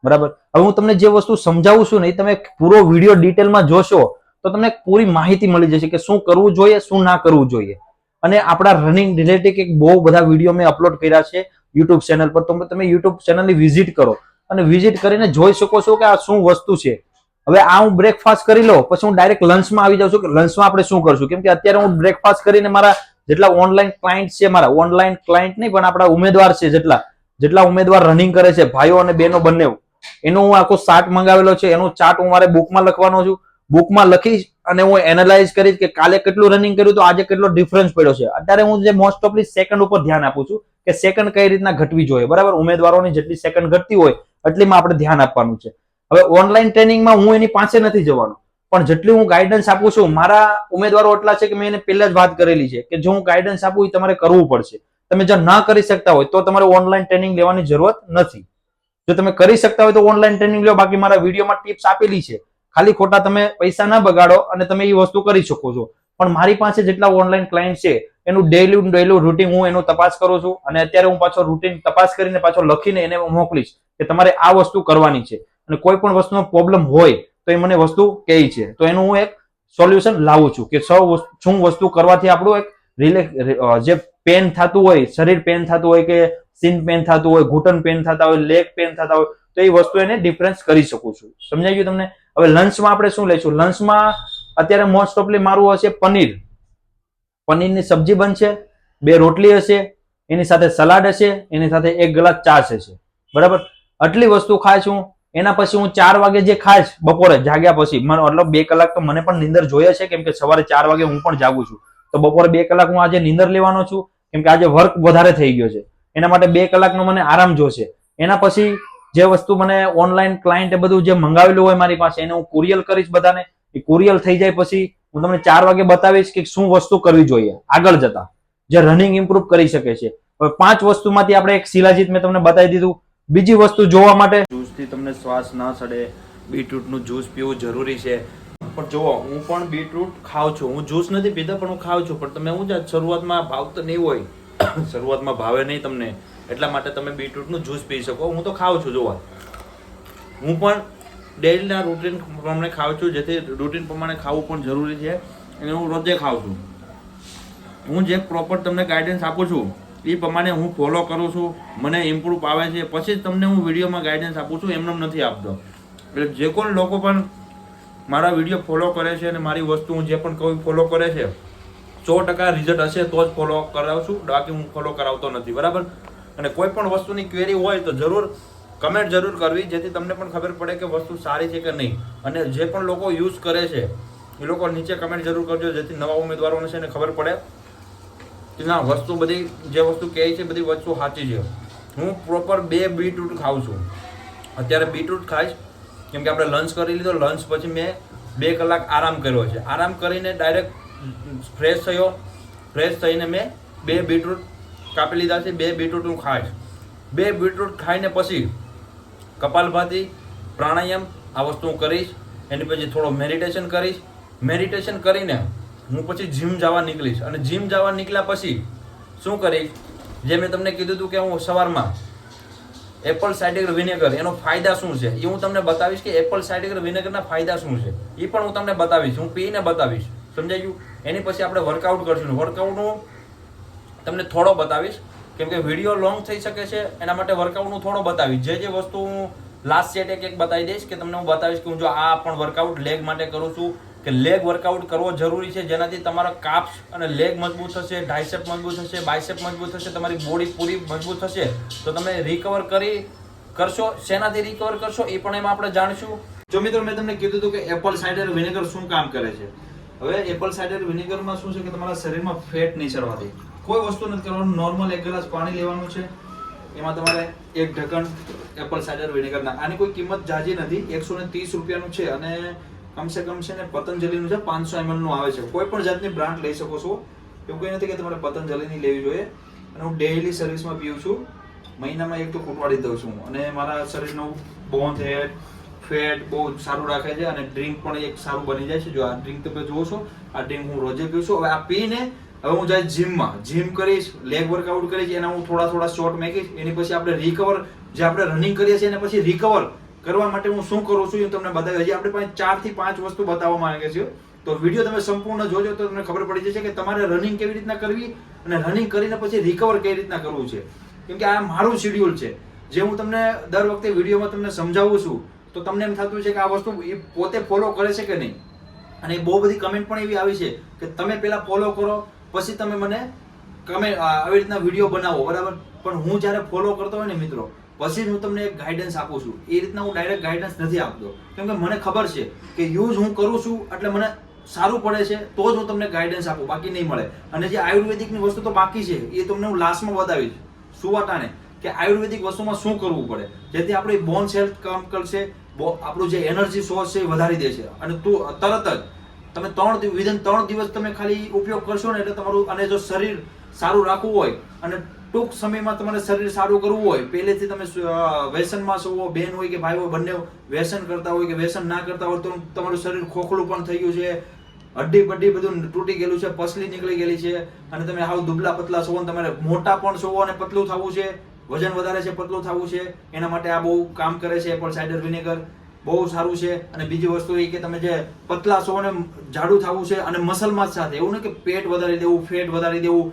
બરાબર? હવે હું તમને જે વસ્તુ સમજાવું છું ને એ તમે પૂરો વિડીયો ડિટેલમાં જોશો તો તમને પૂરી માહિતી મળી જશે કે શું કરવું જોઈએ, શું ના કરવું જોઈએ. અને આપણા રનિંગ રિલેટેડ એક બહુ બધા વિડીયો મેં અપલોડ કર્યા છે યુટ્યુબ ચેનલ પર. તો તમે યુટ્યુબ ચેનલની વિઝિટ કરો અને વિઝિટ કરીને જોઈ શકો છો કે આ શું વસ્તુ છે. હવે આ હું બ્રેકફાસ્ટ કરી લો પછી હું ડાયરેક્ટ લંચમાં આવી જાઉં છું કે લંચમાં આપણે શું કરશું. કેમ કે અત્યારે હું બ્રેકફાસ્ટ કરીને મારા જેટલા ઓનલાઈન ક્લાયન્ટ છે, મારા ઓનલાઈન ક્લાયન્ટ નહીં પણ આપણા ઉમેદવાર છે, જેટલા ઉમેદવાર રનિંગ કરે છે, ભાઈઓ અને બહેનો બંને, એનો હું આખો ચાર્ટ મંગાવેલો છે. એનો ચાર્ટ હું મારે બુકમાં લખવાનો છું. બુકમાં લખીશ અને હું એનાલાઇઝ કરીશ કે કાલે કેટલું રનિંગ કર્યું તો આજે કેટલો ડિફરન્સ પડ્યો છે. અત્યારે હું જે મોસ્ટ ઓફલી સેકન્ડ ઉપર ધ્યાન આપું છું કે સેકન્ડ કઈ રીતના ઘટવી જોઈએ, બરાબર? ઉમેદવારોની જેટલી સેકન્ડ ઘટતી હોય એટલીમાં આપણે ધ્યાન આપવાનું છે. હવે ઓનલાઈન ટ્રેનિંગમાં હું એની પાસે નથી જવાનો, પણ જેટલી હું ગાઈડન્સ આપું છું, મારા ઉમેદવારો એટલા છે કે મેં એને પહેલા જ વાત કરેલી છે કે જો હું ગાઈડન્સ આપું એ તમારે કરવું પડશે. તમે જો ના કરી શકતા હોય તો તમારે ઓનલાઈન ટ્રેનિંગ લેવાની જરૂરત નથી. જો તમે કરી શકતા હોય તો ઓનલાઈન ટ્રેનિંગ લો. બાકી મારા વિડીયોમાં ટિપ્સ આપેલી છે, ખાલી ખોટા તમે પૈસા ના બગાડો અને તમે એ વસ્તુ કરી શકો છો. પણ મારી પાસે જેટલા ઓનલાઈન ક્લાયન્ટ છે એનું ડેઈલી રૂટીન હું એનું તપાસ કરું છું. અને અત્યારે હું પાછો રૂટીન તપાસ કરીને પાછો લખીને એને મોકલીશ કે તમારે આ વસ્તુ કરવાની છે. અને કોઈ પણ વસ્તુનો પ્રોબ્લેમ હોય તો એ મને વસ્તુ કહે છે, તો એનું હું એક સોલ્યુશન લાવું છું કે શું વસ્તુ કરવાથી આપણું એક જે પેન થતું હોય, શરીર પેન થતું હોય કે સીન પેન થતું હોય, ઘૂંટણ પેન થતા હોય, લેગ પેન થતા હોય, તો એ વસ્તુ એને ડિફરન્સ કરી શકું છું. સમજાઈ ગયું તમને? હવે લંચમાં આપણે શું લઈશું? લંચમાં અત્યારે મોસ્ટ ઓફલી મારું હશે પનીર. પનીરની સબ્જી બનશે, 2 રોટલી હશે, એની સાથે સલાડ હશે, એની સાથે 1 ગ્લાસ છાશ હશે, બરાબર? આટલી વસ્તુ ખાઈશું. એના પછી હું 4 વાગે જે ખાઈશ બપોરે જાગ્યા પછી, મતલબ 2 કલાક તો મને પણ નીંદર જોઈએ છે, કેમ કે સવારે 4 વાગે હું પણ જાગું છું. તો બપોરે 2 કલાક હું આજે નીંદર લેવાનો છું, કેમ કે આજે વર્ક વધારે થઈ ગયો છે. એના માટે 2 કલાકનો મને આરામ જોશે. એના પછી જે વસ્તુ મને ઓનલાઈન ક્લાયન્ટ બધું જે મંગાવેલું હોય મારી પાસે, એને હું કુરિયર કરીશ બધાને. એ કુરિયર થઈ જાય પછી હું તમને 4 વાગે બતાવીશ કે શું વસ્તુ કરવી જોઈએ આગળ જતા, જે રનિંગ ઇમ્પ્રુવ કરી શકે છે. હવે 5 વસ્તુમાંથી આપણે એક શિલાજીત મેં તમને બતાવી દીધું. બીજી વસ્તુ જોવા માટે જ્યુસથી તમને શ્વાસ ના ચડે, બીટરૂટનું જ્યુસ પીવું જરૂરી છે. પણ જુઓ, હું પણ બીટરૂટ ખાઉં છું. હું જ્યુસ નથી પીતો પણ હું ખાઉં છું. પણ તમે હું શરૂઆતમાં ભાવતો નહીં હોય, શરૂઆતમાં ભાવે નહીં તમને, એટલા માટે તમે બીટરૂટનું જ્યુસ પી શકો. હું તો ખાઉં છું. જોવા, હું પણ ડેઈલીના રૂટીન પ્રમાણે ખાઉં છું, જેથી રૂટીન પ્રમાણે ખાવું પણ જરૂરી છે અને હું રોજે ખાઉં છું. હું જે પ્રોપર તમને ગાઈડન્સ આપું છું એ પ્રમાણે હું ફોલો કરું છું. મને ઇમ્પ્રૂવ આવે છે પછી જ તમને હું વિડીયોમાં ગાઈડન્સ આપું છું, એમને નથી આપતો. એટલે જે કોઈ લોકો પણ મારા વિડીયો ફોલો કરે છે અને મારી વસ્તુ હું જે પણ કહું ફોલો કરે છે, 100% રિઝલ્ટ હશે તો જ ફોલો કરાવું છું, બાકી હું ફોલો કરાવતો નથી, બરાબર? અને કોઈ પણ વસ્તુની ક્વેરી હોય તો જરૂર કમેન્ટ જરૂર કરવી, જેથી તમને પણ ખબર પડે કે વસ્તુ સારી છે કે નહીં. અને જે પણ લોકો યુઝ કરે છે એ લોકો નીચે કમેન્ટ જરૂર કરજો, જેથી નવા ઉમેદવારોને છે ને ખબર પડે કે ના વસ્તુ બધી જે વસ્તુ કહે છે બધી વસ્તુ સાચી છે. હું પ્રોપર 2 બીટરૂટ ખાઉં છું. અત્યારે બીટરૂટ ખાઈશ કેમ કે આપણે લંચ કરી લીધો. લંચ પછી મેં 2 કલાક આરામ કર્યો છે. આરામ કરીને ડાયરેક્ટ ફ્રેશ થયો. ફ્રેશ થઈને મેં 2 બીટરૂટ કાપી લીધા છે. 2 બીટરૂટ હું ખાઈશ. 2 બીટરૂટ ખાઈને પછી કપાલભાતી, પ્રાણાયામ આ વસ્તુ હું કરીશ. એની પછી થોડો મેડિટેશન કરીશ. મેડિટેશન કરીને હું પછી જીમ જવા નીકળીશ. અને જીમ જવા નીકળ્યા પછી શું કરીશ, જે મેં તમને કીધું હતું કે હું સવારમાં એપલ સાઇડર વિનેગર એનો ફાયદા શું છે એ હું તમને બતાવીશ, કે એપલ સાઇડર વિનેગરના ફાયદા શું છે એ પણ હું તમને બતાવીશ. હું પીને બતાવીશ. સમજાઈ ગયું? એની પછી આપણે વર્કઆઉટ કરશું. વર્કઆઉટનું તમને થોડો બતાવીશ કેમ કે વિડીયો લોંગ થઈ શકે છે, એના માટે વર્કઆઉટનું થોડો બતાવીશ. જે વસ્તુ હું લાસ્ટ સેટ એક બતાવી દઈશ, કે તમને હું બતાવીશ કે હું જો આ પણ વર્કઆઉટ લેગ માટે કરું છું, કે લેગ વર્કઆઉટ કરવો જરૂરી છે, જેનાથી તમારા કાપ્સ અને લેગ મજબૂત થશે, ડાયસેપ મજબૂત થશે, બાયસેપ મજબૂત થશે, તમારી બોડી પૂરી મજબૂત થશે. તો તમે રિકવર કરશો. શેનાથી રિકવર કરશો એ પણ એમાં આપણે જાણીશું. જો મિત્રો મેં તમને કીધું હતું કે એપલ સાઇડર વિનેગર શું કામ કરે છે. હવે એપલ સાઇડર વિનેગરમાં શું છે કે તમારા શરીરમાં ફેટ નહીં ચડવાથી કોઈ વસ્તુ નથી કરવાનું. નોર્મલ 1 ગ્લાસ પાણી લેવાનું છે, એમાં તમારે 1 ઢક્કન એપલ સાઇડર વિનેગર નાખ. આની કોઈ કિંમત જાજી નથી, 130 રૂપિયાનું છે. અને કમસે કમ છે ને પતંજલિનું છે, 500 ml નું આવે છે. કોઈ પણ જાતની બ્રાન્ડ લઈ શકો છો, એવું કંઈ નથી કે તમારે પતંજલિની લેવી જોઈએ. અને હું ડેઈલી સર્વિસમાં પીઉં છું. મહિનામાં 1 તો ખૂટવાડી દઉં છું. અને મારા શરીરનું બોન ફેટ બહુ સારું રાખે છે. અને ડ્રિંક પણ એક સારું બની જાય છે. જો આ ડ્રિંક તમે જુઓ છો, આ ડ્રિંક હું રોજે પીઉં છું. હવે આ પીને હવે હું જાય જીમ કરીશ, લેગ વર્કઆઉટ કરીશ, એના હું થોડા શોર્ટ મેકીશ. એની પછી આપણે રિકવર, જે આપણે રનિંગ કરીએ છીએ એને પછી રિકવર કરવા માટે હું શું કરું છું એ તમને બતાવી. હજી આપણે પાસે 4 થી 5 વસ્તુ બતાવવા માંગે છે. તો વિડીયો તમે સંપૂર્ણ જોજો તો તમને ખબર પડી જશે કે તમારે રનિંગ કેવી રીતના કરવી અને રનિંગ કરીને પછી રિકવર કેવી રીતના કરવું છે. કેમ કે આ મારું શેડ્યુલ છે, જે હું તમને દર વખતે વિડીયોમાં તમને સમજાવું છું. તો તમને એમ થતું છે કે આ વસ્તુ એ પોતે ફોલો કરે છે કે નહીં. અને બહુ બધી કમેન્ટ પણ એવી આવી છે કે તમે પહેલા ફોલો કરો પછી તમે મને આવી રીતના વિડીયો બનાવો, બરાબર. પણ હું જ્યારે ફોલો કરતો હોય ને મિત્રો, પછી હું તમને એક ગાઈડન્સ આપું છું. એ રીતના હું ડાયરેક્ટ ગાઈડન્સ નથી આપતો, કેમ કે મને ખબર છે કે યુઝ હું કરું છું એટલે મને સારું પડે છે, તો જ હું તમને ગાઈડન્સ આપું, બાકી નહીં મળે. અને જે આયુર્વેદિકની વસ્તુ તો બાકી છે એ તમને હું લાસ્ટમાં બતાવીશ સુવાટાને, કે આયુર્વેદિક વસ્તુમાં શું કરવું પડે જેથી આપણી બોન હેલ્થ કામ કરશે, આપણું જે એનર્જી સોર્સ છે એ વધારી દેશે. અને તરત જ તમે 3 દિવસ તમે ખાલી ઉપયોગ કરશો ને એટલે તમારું, અને જો શરીર સારું રાખવું હોય અને ટૂંક સમયમાં તમારે શરીર સારું કરવું હોય, પહેલેથી તમે વ્યસનમાં છો, બેન હોય કે ભાઈ હોય, બંને વ્યસન કરતા હોય કે વ્યસન ના કરતા હોય, તો તમારું શરીર ખોખલું પણ થઈ ગયું છે, હડ્ડી બડ્ડી બધું તૂટી ગયેલું છે, પસલી નીકળી ગયેલી છે, અને તમે હાવ દુબળા પતલા છો, તમારે મોટા પણ છો અને પતલું થવું છે, વજન વધારે છે, પતલું થવું છે, એના માટે આ બહુ કામ કરે છે એપલ સાઇડર વિનેગર. બહુ સારું છે. અને બીજી વસ્તુ એ કે તમે જે પતલા છો અને જાડું થવું છે, અને મસલમાં સાથે, એવું નહીં કે પેટ વધારી દેવું, ફેટ વધારી દેવું,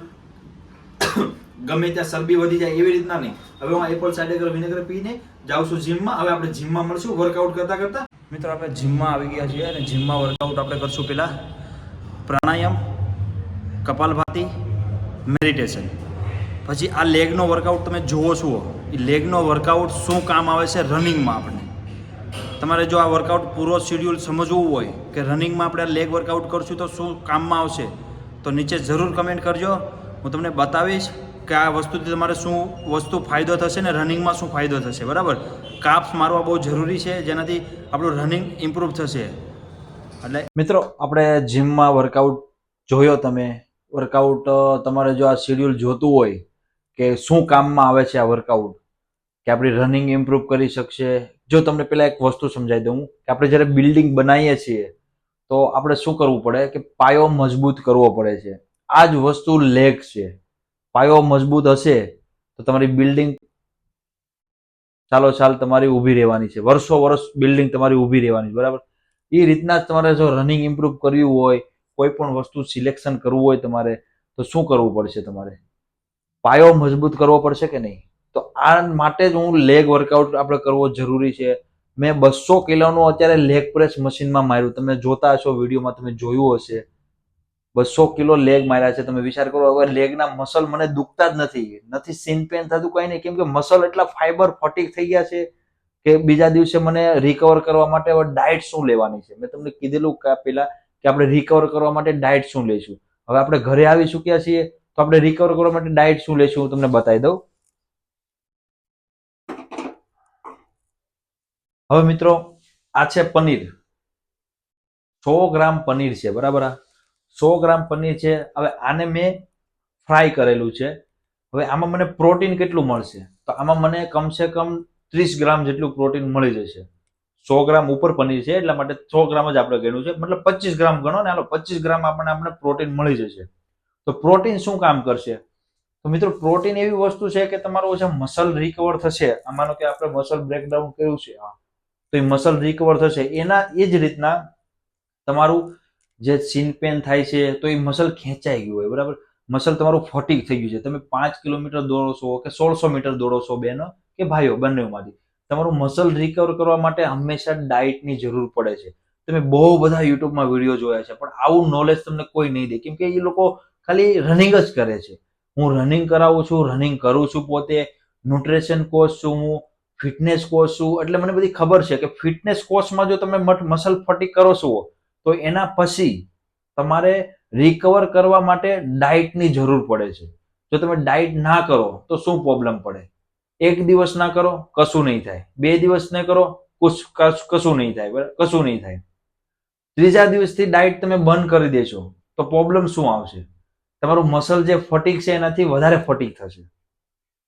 ગમે ત્યાં ચરબી વધી જાય એવી રીતના નહીં. હવે હું એપલ સાઇડર વિનેગર પીને જાઉં છું જીમમાં. હવે આપણે જીમમાં મળશું વર્કઆઉટ કરતા. મિત્રો આપણે જીમમાં આવી ગયા છીએ અને જીમમાં વર્કઆઉટ આપણે કરશું. પહેલા પ્રાણાયામ, કપાલભાતી, મેડિટેશન, પછી આ લેગનો વર્કઆઉટ તમે જુઓ છો. એ લેગનો વર્કઆઉટ શું કામ આવે છે રનિંગમાં. આપણે તમારે જો આ વર્કઆઉટ પૂરો શેડ્યુલ સમજવું હોય કે રનિંગમાં આપણે લેગ વર્કઆઉટ કરશું તો શું કામમાં આવશે, તો નીચે જરૂર કમેન્ટ કરજો. હું તમને બતાવીશ કે આ વસ્તુથી તમારે શું વસ્તુ ફાયદો થશે ને રનિંગમાં શું ફાયદો થશે, બરાબર. કાપ્સ મારવા બહુ જરૂરી છે, જેનાથી આપણું રનિંગ ઇમ્પ્રૂવ થશે. એટલે મિત્રો આપણે જીમમાં વર્કઆઉટ જોયો. તમે વર્કઆઉટ તમારે જો આ શેડ્યુલ જોતું હોય કે શું કામમાં આવે છે આ વર્કઆઉટ, કે આપણી રનિંગ ઇમ્પ્રૂવ કરી શકશે. જો તમને પહેલા એક વસ્તુ સમજાવી દઉં કે આપણે જ્યારે બિલ્ડિંગ બનાવીએ છીએ તો આપણે શું કરવું પડે કે પાયો મજબૂત કરવો પડે છે. આ જ વસ્તુ લેગ છે. પાયો મજબૂત હશે તો તમારી બિલ્ડિંગ ચાલ તમારી ઊભી રહેવાની છે, વર્ષો બિલ્ડિંગ તમારી ઊભી રહેવાની, બરાબર. એ રીતના જ તમારે જો રનિંગ ઇમ્પ્રૂવ કરવી હોય, કોઈ પણ વસ્તુ સિલેક્શન કરવું હોય તમારે, તો શું કરવું પડશે? તમારે પાયો મજબૂત કરવો પડશે કે નહીં? તો આ માટે જ હું લેગ વર્કઆઉટ આપણે કરવો જરૂરી છે. મેં 200 કિલોનું અત્યારે લેગ પ્રેસ મશીનમાં માર્યું. તમે જોતા હશો વિડીયોમાં, તમે જોયું હશે. 200 કિલો લેગ માર્યા છે. તમે વિચાર કરો, હવે લેગના મસલ મને દુખતા જ નથી સીન પેન થતું, કઈ નહીં, કેમ કે મસલ એટલા ફાઈબર ફટીક થઈ ગયા છે કે બીજા દિવસે મને રિકવર કરવા માટે હવે ડાયટ શું લેવાની છે. મેં તમને કીધેલું કે પેલા કે આપણે રિકવર કરવા માટે ડાયટ શું લઈશું. હવે આપણે ઘરે આવી ચૂક્યા છીએ તો આપણે રિકવર કરવા માટે ડાયટ શું લઈશું હું તમને બતાવી દઉં. હવે મિત્રો, આ છે પનીર. 100 ગ્રામ પનીર છે, બરાબર. 100 ગ્રામ પનીર છે. હવે આને મેં ફ્રાય કરેલું છે. હવે આમાં મને પ્રોટીન કેટલું મળશે, તો આમાં મને કમસે કમ 30 ગ્રામ જેટલું પ્રોટીન મળી જશે. 100 ગ્રામ ઉપર પનીર છે એટલા માટે 100 ગ્રામ જ આપણે ગણ્યું છે, મતલબ 25 ગ્રામ ગણો ને, હાલો 25 ગ્રામ આપણે પ્રોટીન મળી જશે. તો પ્રોટીન શું કામ કરશે? તો મિત્રો, પ્રોટીન એવી વસ્તુ છે કે તમારું જે મસલ રિકવર થશે, માનો કે આપણે મસલ બ્રેકડાઉન કર્યું છે, તો એ મસલ રિકવર થશે. એના એ જ રીતના તમારું જે સીન પેન થાય છે તો એ મસલ ખેંચાઈ ગયું હોય, બરાબર. મસલ તમારું ફટીક થઈ ગયું છે. તમે 5 કિલોમીટર દોડો છો કે 1600 મીટર દોડો છો, બહેનો કે ભાઈઓ, બંનેમાંથી તમારું મસલ રિકવર કરવા માટે હંમેશા ડાયટની જરૂર પડે છે. તમે બહુ બધા યુટ્યુબમાં વિડીયો જોયા છે, પણ આવું નોલેજ તમને કોઈ નહીં દે, કેમ કે એ લોકો ખાલી રનિંગ જ કરે છે. હું રનિંગ કરાવું છું, રનિંગ કરું છું, પોતે ન્યુટ્રિશન કોચ છું, હું ફિટનેસ કોચ છું, એટલે મને બધી ખબર છે કે ફિટનેસ કોચમાં જો તમે મસલ ફટીક કરો છો તો એના પછી તમારે રિકવર કરવા માટે ડાયટની જરૂર પડે છે. જો તમે ડાયટ ના કરો તો શું પ્રોબ્લેમ પડે? એક દિવસ ના કરો, કશું નહીં થાય. 2 દિવસ ના કરો, કશું નહીં થાય, બરાબર, કશું નહીં થાય. ત્રીજા દિવસથી ડાયટ તમે બંધ કરી દેશો તો પ્રોબ્લેમ શું આવશે? તમારું મસલ જે ફટીક છે એનાથી વધારે ફટીક થશે.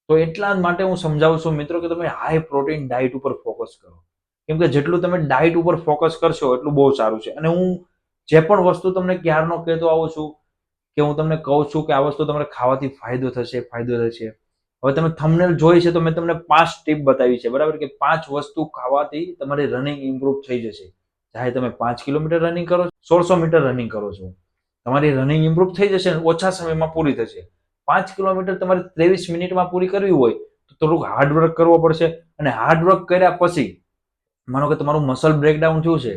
તો એટલા માટે હું સમજાવું છું મિત્રો કે તમે હાઈ પ્રોટીન ડાયટ ઉપર ફોકસ કરો, કેમ કે જેટલું તમે ડાયટ ઉપર ફોકસ કરશો એટલું બહુ સારું છે. અને હું જે પણ વસ્તુ તમને ક્યારનો કહેતો આવું છું કે હું તમને કહું છું કે આ વસ્તુ તમને ખાવાથી ફાયદો થશે, ફાયદો થશે. હવે તમે થંબનેલ જોઈ છે તો મેં તમને 5 ટીપ બતાવી છે, બરાબર, કે 5 વસ્તુ ખાવાથી તમારી રનિંગ ઇમ્પ્રુવ થઈ જશે. ચાહે તમે 5 કિલોમીટર રનિંગ કરો, 1600 મીટર રનિંગ કરો છો, તમારી રનિંગ ઇમ્પ્રુવ થઈ જશે, ઓછા સમયમાં પૂરી થશે. 5 કિલોમીટર તમારે 23 મિનિટમાં પૂરી કરવી હોય તો થોડુંક હાર્ડવર્ક કરવો પડશે. અને હાર્ડવર્ક કર્યા પછી માનો કે તમારું મસલ બ્રેકડાઉન થયું છે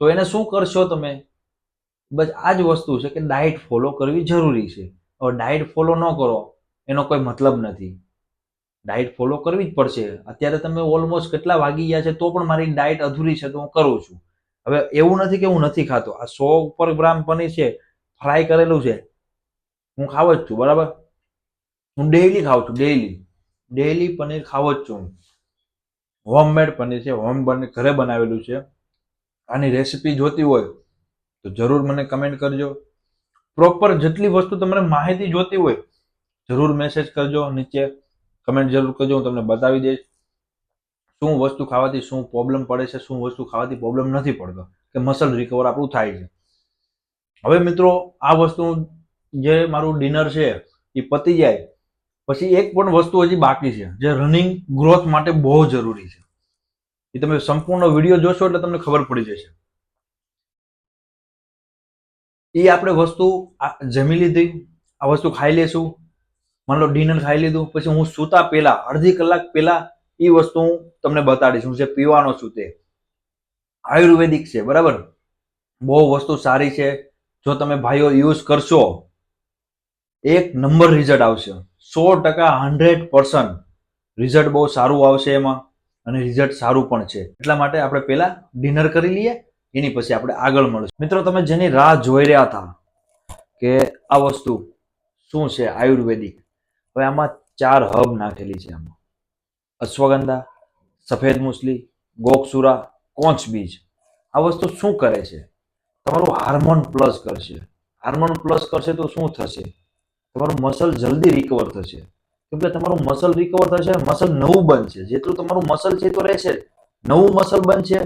તો એને શું કરશો તમે? બસ આ જ વસ્તુ છે કે ડાયટ ફોલો કરવી જરૂરી છે. હવે ડાયટ ફોલો ન કરો એનો કોઈ મતલબ નથી. ડાયટ ફોલો કરવી જ પડશે. અત્યારે તમે ઓલમોસ્ટ કેટલા વાગી ગયા છે તો પણ મારી ડાયટ અધૂરી છે તો હું કરું છું. હવે એવું નથી કે હું નથી ખાતો. આ 100 ઉપર ગ્રામ પનીર છે, ફ્રાય કરેલું છે, હું ખાવ જ છું, બરાબર. હું ડેઈલી ખાઉં છું, ડેઈલી પનીર ખાવ જ છું. હોમમેડ પનીર છે, ઘરે બનાવેલું છે. આની રેસીપી જોતી હોય તો જરૂર મને કમેન્ટ કરજો. પ્રોપર જેટલી વસ્તુ તમને માહિતી જોતી હોય જરૂર મેસેજ કરજો, નીચે કમેન્ટ જરૂર કરજો, હું તમને બતાવી દઈશ શું વસ્તુ ખાવાથી શું પ્રોબ્લેમ પડે છે, શું વસ્તુ ખાવાથી પ્રોબ્લેમ નથી પડતો, કે મસલ રિકવર આપણું થાય છે. હવે મિત્રો, આ વસ્તુ જે મારું ડિનર છે એ પતી જાય પછી એક પણ વસ્તુ હજી બાકી છે જે રનિંગ ગ્રોથ માટે બહુ જરૂરી છે. એ તમે સંપૂર્ણ વિડીયો જોશો એટલે તમને ખબર પડી જશે. એ આપણે વસ્તુ જમી લીધી, આ વસ્તુ ખાઈ લેશું, માન લો ડિનર ખાઈ લીધું, પછી હું સૂતા પહેલા અડધી કલાક પહેલા એ વસ્તુ હું તમને બતાડીશ. હું જે પીવાનો છું તે આયુર્વેદિક છે, બરાબર. બહુ વસ્તુ સારી છે. જો તમે ભાઈઓ યુઝ કરશો એક નંબર રિઝલ્ટ આવશે. 100% 100% રિઝલ્ટ બહુ સારું આવશે એમાં, અને રિઝલ્ટ સારું પણ છે. એટલા માટે આપણે પહેલા ડિનર કરી લઈએ, એની પછી આપણે આગળ મળશું. મિત્રો, તમે જેની રાહ જોઈ રહ્યા હતા કે આ વસ્તુ શું છે આયુર્વેદિક, હવે આમાં 4 હબ નાખેલી છે. આમાં અશ્વગંધા, સફેદ મૂસલી, ગોકસુરા, કોંચ બીજ. આ વસ્તુ શું કરે છે? તમારું હાર્મોન પ્લસ કરશે. હાર્મોન પ્લસ કરશે તો શું થશે? તમારું મસલ જલ્દી રિકવર થશે. કેમ કે તમારું મસલ રિકવર થશે, મસલ નવું બનશે. જેટલું તમારું મસલ છે તો રહેશે, નવું મસલ બનશે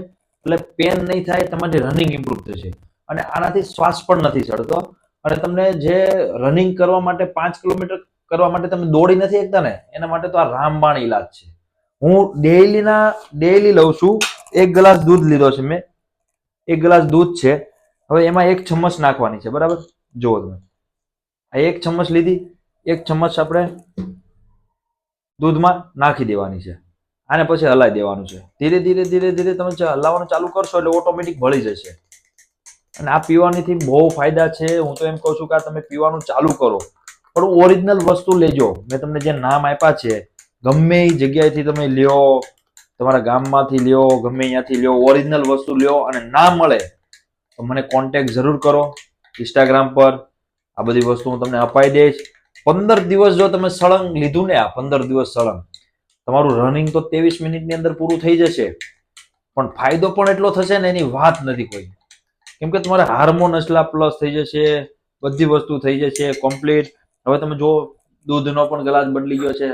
એટલે પેન નહીં થાય, તમારી રનિંગ ઇમ્પ્રુવ થશે. અને આનાથી શ્વાસ પણ નથી ચડતો. અને તમને જે રનિંગ કરવા માટે 5 કિલોમીટર કરવા માટે તમે દોડી નથી શકતા ને, એના માટે તો આ રામબાણ ઈલાજ છે. હું ડેઈલી લઉં છું. 1 ગ્લાસ દૂધ લીધો છે મેં, 1 ગ્લાસ દૂધ છે. હવે એમાં 1 ચમચ નાખવાની છે, બરાબર. જુઓ તમે, આ 1 ચમચ લીધી, 1 ચમચ આપણે દૂધમાં નાખી દેવાની છે. આને પછી હલાવી દેવાનું છે. ધીરે ધીરે ધીરે ધીરે તમે હલાવવાનું ચાલુ કરશો એટલે ઓટોમેટિક ભળી જશે. અને આ પીવાનીથી બહુ ફાયદા છે. હું તો એમ કહું છું કે આ તમે પીવાનું ચાલુ કરો, પણ ઓરિજિનલ વસ્તુ લેજો. મેં તમને જે નામ આપ્યા છે ગમે એ જગ્યાએથી તમે લ્યો, તમારા ગામમાંથી લ્યો, ગમે ત્યાંથી લ્યો, ઓરિજિનલ વસ્તુ લ્યો. અને ના મળે તો મને કોન્ટેક્ટ જરૂર કરો ઇન્સ્ટાગ્રામ પર. આ બધી વસ્તુ હું તમને અપાઈ દઈશ. 15 દિવસ જો તમે સળંગ લીધું ને, આ 15 દિવસ સળંગ, તમારું રનિંગ તો 23 મિનિટની અંદર પૂરું થઈ જશે. પણ ફાયદો પણ એટલો થશે ને એની વાત નથી કોઈ. કેમ કે તમારા હાર્મોન એટલા પ્લસ થઈ જશે, બધી વસ્તુ થઈ જશે કમ્પ્લીટ. હવે તમે જો દૂધનો પણ ગ્લાસ બદલી ગયો છે,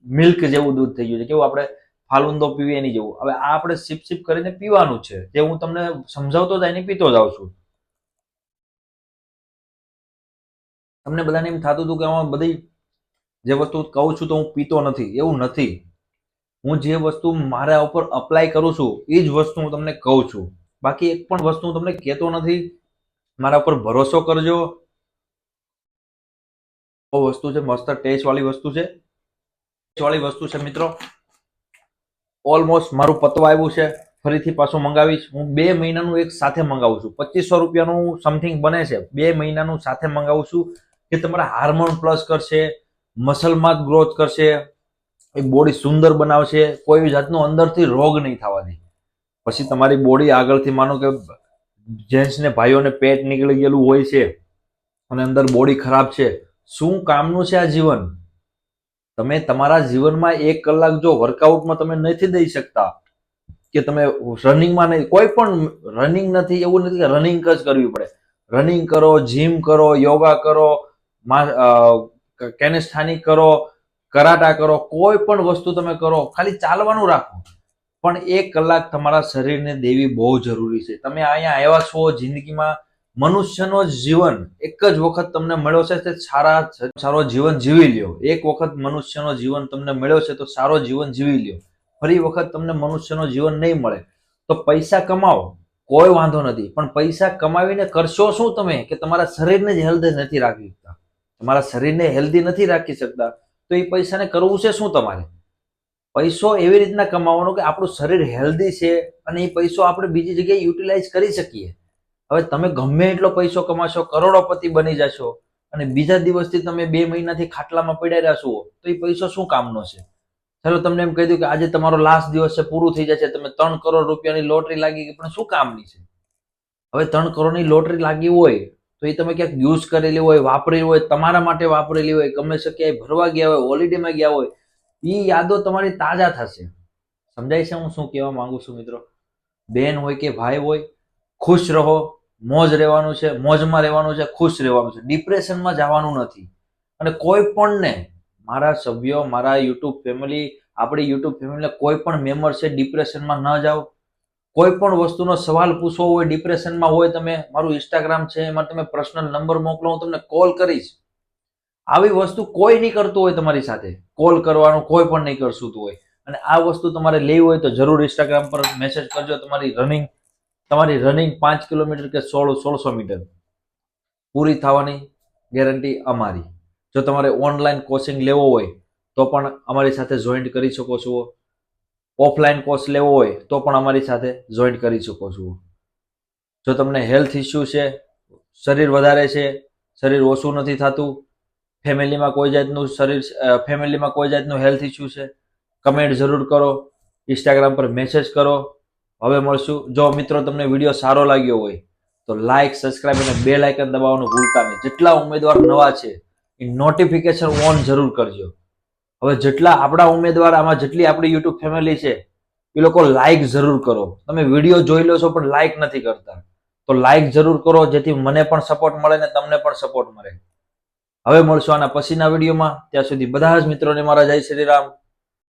મિલ્ક જેવું દૂધ થઈ ગયું છે. કેવું આપણે ફાલુંદો પીવીએ એની જેવું. હવે આ આપણે સિપ સિપ કરીને પીવાનું છે, જે હું તમને સમજાવતો જાય ને પીતો જાઉં છું. તમને બધાને એમ થતું હતું કે આમાં બધી જે વસ્તુ કહું છું તો હું પીતો નથી, એવું નથી. હું જે વસ્તુ મારા ઉપર અપ્લાય કરું છું એ જ વસ્તુ હું તમને કહું છું. બાકી એક પણ વસ્તુ હું તમને કહેતો નથી. મારા ઉપર ભરોસો કરજો. વસ્તુ છે મસ્ત ટેસ્ટ વાળી વસ્તુ છે, મિત્રો. ઓલમોસ્ટ મારું પતવા આવ્યું છે. ફરીથી પાછું મંગાવીશ. હું 2 મહિનાનું એક સાથે મંગાવું છું. 2500 રૂપિયાનું સમથિંગ બને છે. 2 મહિનાનું સાથે મંગાવું છું કે તમારા હાર્મોન પ્લસ કરશે, મસલમાં ગ્રોથ કરશે, એ બોડી સુંદર બનાવશે, કોઈ જાતનો અંદરથી રોગ નહીં થવા દે. પછી તમારી બોડી આગળથી માનો કે જેન્ટ્સને ભાઈઓને પેટ નીકળી ગયેલું હોય છે અને અંદર બોડી ખરાબ છે, શું કામનું છે આ જીવન? તમે તમારા જીવનમાં 1 કલાક જો વર્કઆઉટમાં તમે નથી દઈ શકતા, કે તમે રનિંગમાં નહીં, કોઈ પણ રનિંગ નથી એવું નથી કે રનિંગ જ કરવી પડે. રનિંગ કરો, જીમ કરો, યોગા કરો, કેનેસ્થાનિક કરો, કરાટા કરો, કોઈ પણ વસ્તુ તમે કરો, ખાલી ચાલવાનું રાખો. પણ 1 કલાક તમારા શરીરને દેવી બહુ જરૂરી છે. તમે અહીંયા આવ્યા છો જિંદગીમાં, મનુષ્યનો જીવન એક જ વખત તમને મળ્યો છે, તે સારો જીવન જીવી લ્યો. એક વખત મનુષ્યનો જીવન તમને મળ્યો છે તો સારો જીવન જીવી લ્યો. ફરી વખત તમને મનુષ્યનો જીવન નહીં મળે તો પૈસા કમાવો, કોઈ વાંધો નથી. પણ પૈસા કમાવીને કરશો શું તમે? કે તમારા શરીરને જ હેલ્ધી નથી રાખી શકતા. તમારા શરીરને હેલ્ધી નથી રાખી શકતા તો એ પૈસાને કરવું છે શું તમારે? પૈસો એવી રીતના કમાવાનો કે આપણું શરીર હેલ્ધી છે અને એ પૈસો આપણે બીજી જગ્યાએ યુટિલાઇઝ કરી શકીએ. હવે તમે ગમે એટલો પૈસો કમાશો, કરોડોપતિ બની જશો અને બીજા દિવસથી તમે 2 મહિનાથી ખાટલામાં પડ્યા રહેશો તો એ પૈસો શું કામનો છે? ચાલો તમને એમ કહી દઉં કે આજે તમારો લાસ્ટ દિવસ છે, પૂરું થઈ જશે, તમે 3 કરોડ રૂપિયાની લોટરી લાગી ગઈ, પણ શું કામની છે? હવે 3 કરોડની લોટરી લાગી હોય તો એ તમે ક્યાંક યુઝ કરેલી હોય, વાપરેલી હોય, તમારા માટે વાપરેલી હોય, ગમે છે ક્યાંય ભરવા ગયા હોય, હોલિડેમાં ગયા હોય, એ યાદો તમારી તાજા થશે. સમજાય છે હું શું કહેવા માંગુ છું મિત્રો? બેન હોય કે ભાઈ હોય, ખુશ રહો. મોજ રહેવાનું છે, મોજમાં રહેવાનું છે, ખુશ રહેવાનું છે. ડિપ્રેશનમાં જવાનું નથી. અને કોઈ પણને, મારા સભ્યો, મારા યુટ્યુબ ફેમિલી, આપણી યુટ્યુબ ફેમિલીને કોઈ પણ મેમ્બર છે ડિપ્રેશનમાં ન જાઓ. કોઈ પણ વસ્તુનો સવાલ પૂછવો હોય, ડિપ્રેશનમાં હોય, તમે મારું ઇન્સ્ટાગ્રામ છે, એમાં તમે પર્સનલ નંબર મોકલો, હું તમને કોલ કરીશ. આવી વસ્તુ કોઈ નહીં કરતું હોય તમારી સાથે, કોલ કરવાનું કોઈ પણ નહીં કરશું હોય. અને આ વસ્તુ તમારે લેવી હોય તો જરૂર ઇન્સ્ટાગ્રામ પર મેસેજ કરજો. તમારી રનિંગ 5 કિલોમીટર કે 1600 મીટર પૂરી થવાની ગેરંટી અમારી. જો તમારે ઓનલાઈન કોચિંગ લેવો હોય તો પણ અમારી સાથે જોઈન્ટ કરી શકો છો. ઓફલાઈન કોર્સ લેવો હોય તો પણ અમારી સાથે જોઈન્ટ કરી શકો છો. જો તમને હેલ્થ ઇસ્યુ છે, શરીર વધારે છે, શરીર ઓછું નથી થતું, ફેમિલીમાં કોઈ જાતનું હેલ્થ ઇસ્યુ છે, કમેન્ટ જરૂર કરો, ઇન્સ્ટાગ્રામ પર મેસેજ કરો. હવે મળશું. જો મિત્રો તમને વિડીયો સારો લાગ્યો હોય તો લાઈક, સબસ્ક્રાઇબ અને બેલ આઇકન દબાવવાનું ભૂલતા નહીં. જેટલા ઉમેદવાર નવા છે એ નોટિફિકેશન ઓન જરૂર કરજો. હવે જેટલા આપણા ઉમેદવાર, આમાં જેટલી આપણી યુટ્યુબ ફેમિલી છે એ લોકો લાઈક જરૂર કરો. તમે વિડીયો જોઈ લો છો પણ લાઈક નથી કરતા, તો લાઈક જરૂર કરો, જેથી મને પણ સપોર્ટ મળે ને તમને પણ સપોર્ટ મળે. હવે મળશું આના પછીના વિડીયોમાં. ત્યાં સુધી બધા જ મિત્રોને મારા જય શ્રી રામ.